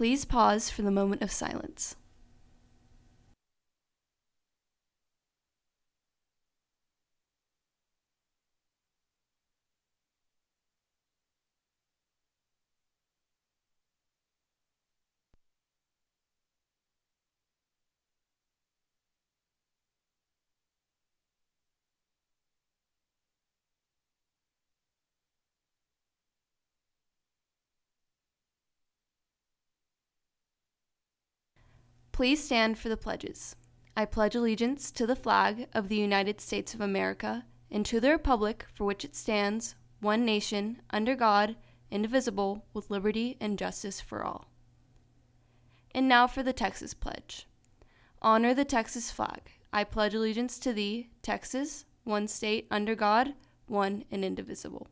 Please pause for the moment of silence. Please stand for the pledges. I pledge allegiance to the flag of the United States of America and to the republic for which it stands, one nation, under God, indivisible, with liberty and justice for all. And now for the Texas Pledge. Honor the Texas flag. I pledge allegiance to thee, Texas, one state under God, one and indivisible.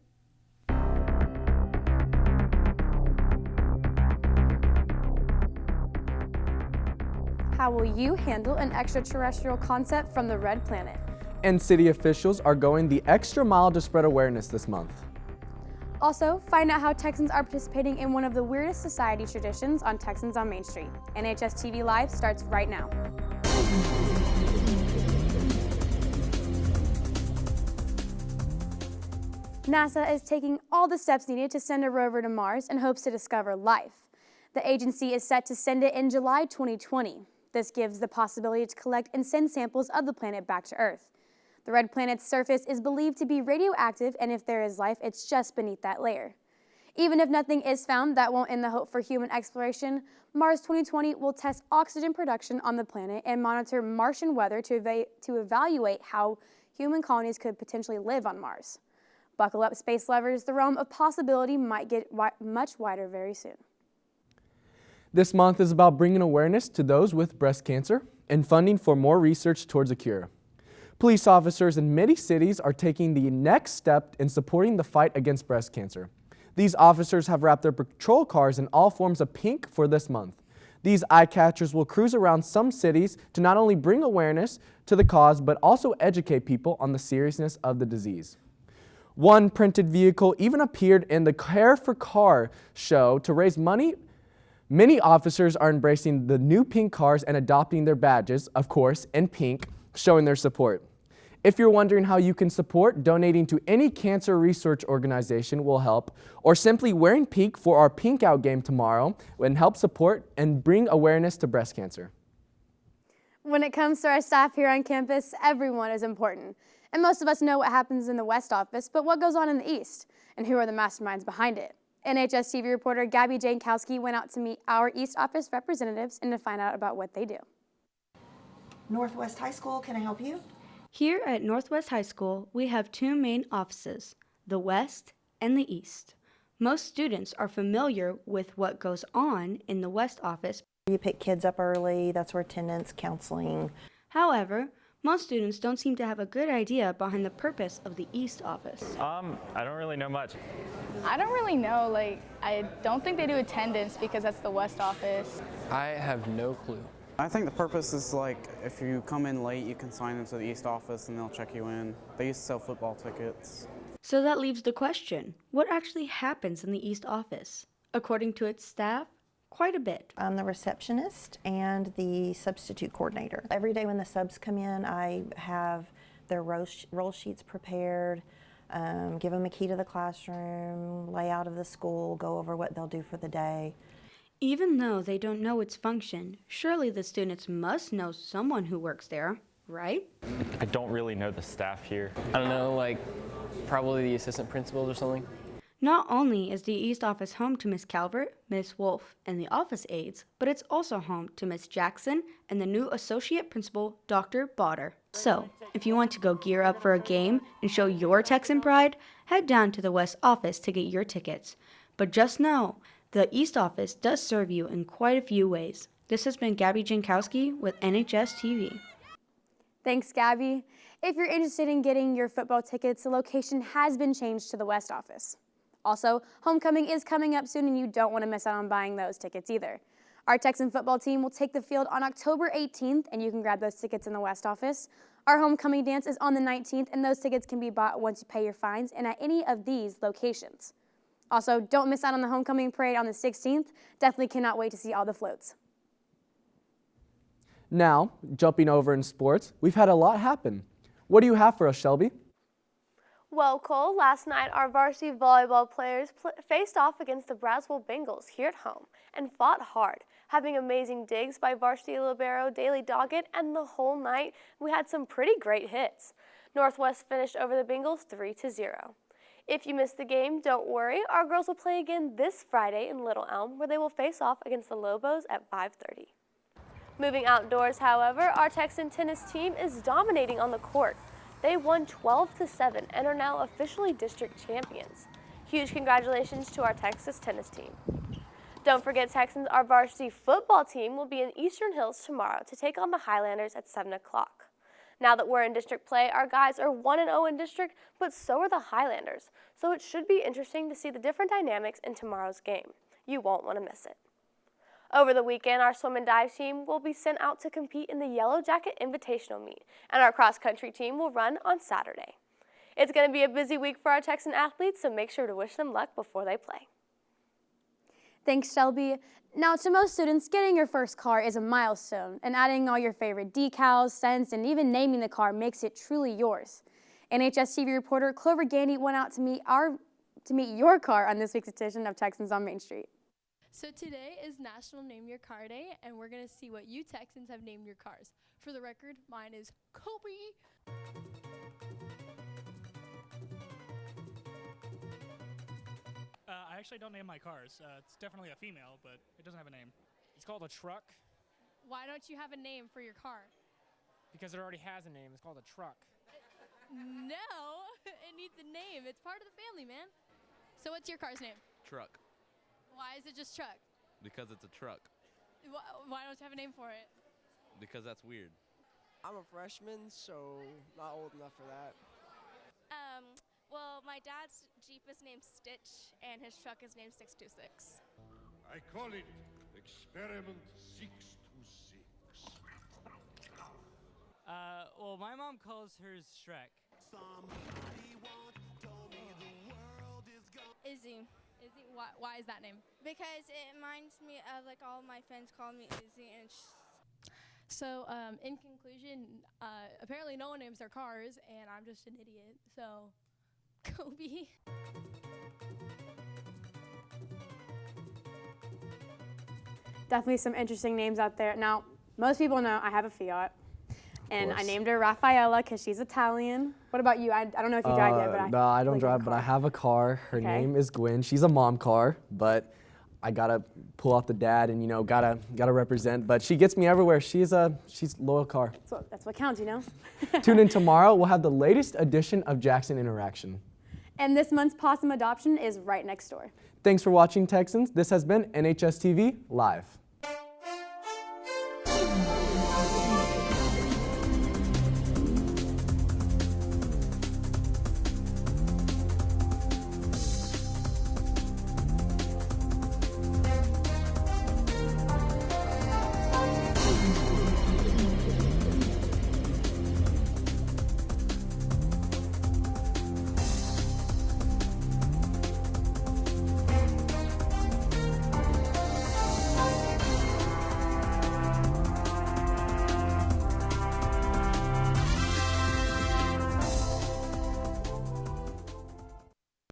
How will you handle an extraterrestrial concept from the red planet? And city officials are going the extra mile to spread awareness this month. Also, find out how Texans are participating in one of the weirdest society traditions on Texans on Main Street. NHSTV Live starts right now. NASA is taking all the steps needed to send a rover to Mars in hopes to discover life. The agency is set to send it in July 2020. This gives the possibility to collect and send samples of the planet back to Earth. The red planet's surface is believed to be radioactive, and if there is life, it's just beneath that layer. Even if nothing is found, that won't end the hope for human exploration. Mars 2020 will test oxygen production on the planet and monitor Martian weather to evaluate how human colonies could potentially live on Mars. Buckle up, space lovers. The realm of possibility might get much wider very soon. This month is about bringing awareness to those with breast cancer and funding for more research towards a cure. Police officers in many cities are taking the next step in supporting the fight against breast cancer. These officers have wrapped their patrol cars in all forms of pink for this month. These eye catchers will cruise around some cities to not only bring awareness to the cause, but also educate people on the seriousness of the disease. One printed vehicle even appeared in the Care for Car show to raise money. Many officers are embracing the new pink cars and adopting their badges, of course, in pink, showing their support. If you're wondering how you can support, donating to any cancer research organization will help, or simply wearing pink for our Pink Out game tomorrow will help support and bring awareness to breast cancer. When it comes to our staff here on campus, everyone is important. And most of us know what happens in the West office, but what goes on in the East? And who are the masterminds behind it? NHSTV reporter Gabby Jankowski went out to meet our East Office representatives and to find out about what they do. Northwest High School, can I help you? Here at Northwest High School, we have two main offices, the West and the East. Most students are familiar with what goes on in the West office. You pick kids up early, that's where attendance, counseling. However, most students don't seem to have a good idea behind the purpose of the East office. I don't really know much. I don't really know, I don't think they do attendance because that's the West office. I have no clue. I think the purpose is if you come in late, you can sign into the East office and they'll check you in. They used to sell football tickets. So that leaves the question, what actually happens in the East office? According to its staff, quite a bit. I'm the receptionist and the substitute coordinator. Every day when the subs come in, I have their roll sheets prepared, give them a key to the classroom, layout of the school, go over what they'll do for the day. Even though they don't know its function, surely the students must know someone who works there, right? I don't really know the staff here. I don't know, probably the assistant principals or something. Not only is the East office home to Miss Calvert, Miss Wolf, and the office aides, but it's also home to Miss Jackson and the new associate principal, Dr. Botter. So, if you want to go gear up for a game and show your Texan pride, head down to the West office to get your tickets. But just know, the East office does serve you in quite a few ways. This has been Gabby Jankowski with NHSTV. Thanks, Gabby. If you're interested in getting your football tickets, the location has been changed to the West office. Also, homecoming is coming up soon and you don't want to miss out on buying those tickets either. Our Texan football team will take the field on October 18th and you can grab those tickets in the West office. Our homecoming dance is on the 19th and those tickets can be bought once you pay your fines and at any of these locations. Also, don't miss out on the homecoming parade on the 16th. Definitely cannot wait to see all the floats. Now, jumping over in sports, we've had a lot happen. What do you have for us, Shelby? Well, Cole, last night our varsity volleyball players faced off against the Braswell Bengals here at home and fought hard, having amazing digs by varsity libero Daly Doggett, and the whole night we had some pretty great hits. Northwest finished over the Bengals 3-0. If you missed the game, don't worry, our girls will play again this Friday in Little Elm, where they will face off against the Lobos at 5:30. Moving outdoors, however, our Texan tennis team is dominating on the court. They won 12-7 and are now officially district champions. Huge congratulations to our Texas tennis team. Don't forget, Texans, our varsity football team will be in Eastern Hills tomorrow to take on the Highlanders at 7 o'clock. Now that we're in district play, our guys are 1-0 in district, but so are the Highlanders. So it should be interesting to see the different dynamics in tomorrow's game. You won't want to miss it. Over the weekend, our swim and dive team will be sent out to compete in the Yellow Jacket Invitational Meet, and our cross-country team will run on Saturday. It's going to be a busy week for our Texan athletes, so make sure to wish them luck before they play. Thanks, Shelby. Now, to most students, getting your first car is a milestone, and adding all your favorite decals, scents, and even naming the car makes it truly yours. NHSTV reporter Clover Gandy went out to meet your car on this week's edition of Texans on Main Street. So today is National Name Your Car Day, and we're going to see what you Texans have named your cars. For the record, mine is Kobe. I actually don't name my cars. It's definitely a female, but it doesn't have a name. It's called a truck. Why don't you have a name for your car? Because it already has a name. It's called a truck. No, it needs a name. It's part of the family, man. So what's your car's name? Truck. Why is it just truck? Because it's a truck. Why don't you have a name for it? Because that's weird. I'm a freshman, so not old enough for that. Well, my dad's Jeep is named Stitch, and his truck is named 626. I call it Experiment 626. Well, my mom calls hers Shrek. Izzy. Izzy? Why is that name? Because it reminds me of like all my friends call me Izzy and So, in conclusion, apparently no one names their cars, and I'm just an idiot, so Kobe. Definitely some interesting names out there. Now, most people know I have a Fiat, and I named her Raffaella because she's Italian. What about you? I don't know if you drive yet, but no, I don't drive, but I have a car. Her name is Gwen. She's a mom car, but I gotta pull out the dad and gotta represent. But she gets me everywhere. She's loyal car. That's what counts, Tune in tomorrow. We'll have the latest edition of Jackson Interaction. And this month's possum adoption is right next door. Thanks for watching, Texans. This has been NHSTV Live.